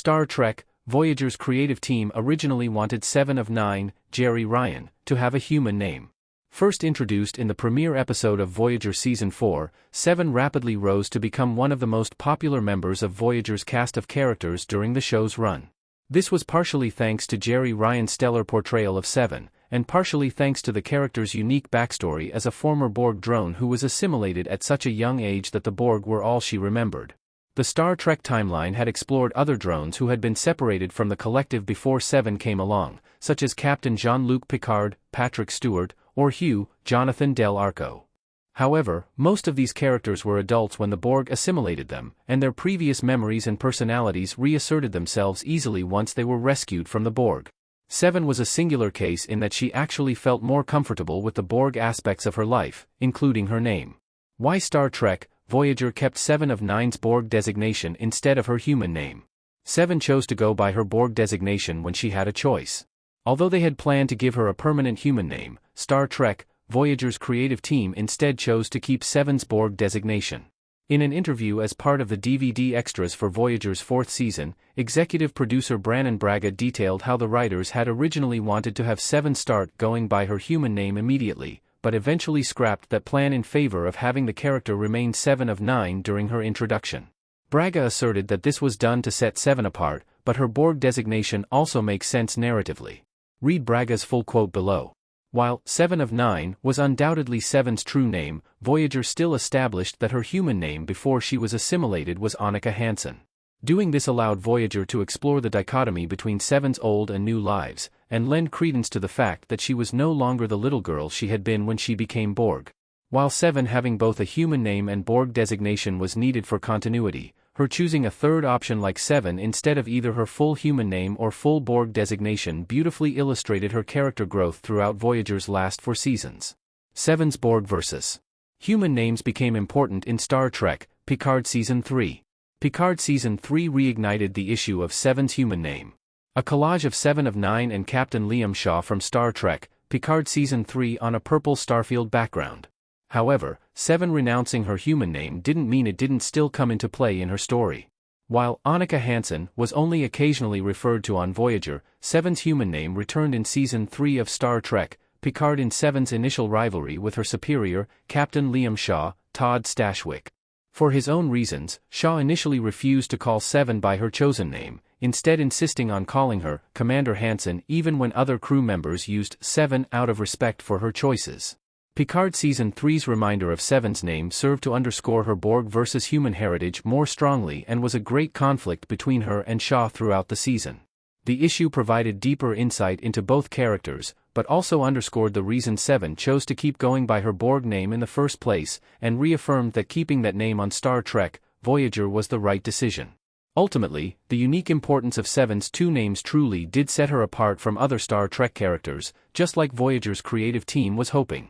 Star Trek, Voyager's creative team originally wanted 7 of 9, Jerry Ryan, to have a human name. First introduced in the premiere episode of Voyager Season 4, 7 rapidly rose to become one of the most popular members of Voyager's cast of characters during the show's run. This was partially thanks to Jerry Ryan's stellar portrayal of 7, and partially thanks to the character's unique backstory as a former Borg drone who was assimilated at such a young age that the Borg were all she remembered. The Star Trek timeline had explored other drones who had been separated from the collective before 7 came along, such as Captain Jean-Luc Picard, Patrick Stewart, or Hugh, Jonathan Del Arco. However, most of these characters were adults when the Borg assimilated them, and their previous memories and personalities reasserted themselves easily once they were rescued from the Borg. 7 was a singular case in that she actually felt more comfortable with the Borg aspects of her life, including her name. Why Star Trek, Voyager kept 7 of 9's Borg designation instead of her human name. 7 chose to go by her Borg designation when she had a choice. Although they had planned to give her a permanent human name, Star Trek, Voyager's creative team instead chose to keep 7's Borg designation. In an interview as part of the DVD extras for Voyager's 4th season, executive producer Brannon Braga detailed how the writers had originally wanted to have 7 start going by her human name immediately, but eventually scrapped that plan in favor of having the character remain 7 of 9 during her introduction. Braga asserted that this was done to set 7 apart, but her Borg designation also makes sense narratively. Read Braga's full quote below. While 7 of 9 was undoubtedly 7's true name, Voyager still established that her human name before she was assimilated was Annika Hansen. Doing this allowed Voyager to explore the dichotomy between 7's old and new lives, and lend credence to the fact that she was no longer the little girl she had been when she became Borg. While 7 having both a human name and Borg designation was needed for continuity, her choosing a third option like 7 instead of either her full human name or full Borg designation beautifully illustrated her character growth throughout Voyager's last 4 seasons. 7's Borg versus human names became important in Star Trek, Picard Season 3. Picard Season 3 reignited the issue of 7's human name. A collage of 7 of 9 and Captain Liam Shaw from Star Trek, Picard Season 3 on a purple starfield background. However, 7 renouncing her human name didn't mean it didn't still come into play in her story. While Annika Hansen was only occasionally referred to on Voyager, 7's human name returned in Season 3 of Star Trek, Picard in 7's initial rivalry with her superior, Captain Liam Shaw, Todd Stashwick. For his own reasons, Shaw initially refused to call 7 by her chosen name, instead insisting on calling her Commander Hansen even when other crew members used 7 out of respect for her choices. Picard Season 3's reminder of 7's name served to underscore her Borg versus human heritage more strongly and was a great conflict between her and Shaw throughout the season. The issue provided deeper insight into both characters, but also underscored the reason 7 chose to keep going by her Borg name in the first place, and reaffirmed that keeping that name on Star Trek, Voyager was the right decision. Ultimately, the unique importance of 7's 2 names truly did set her apart from other Star Trek characters, just like Voyager's creative team was hoping.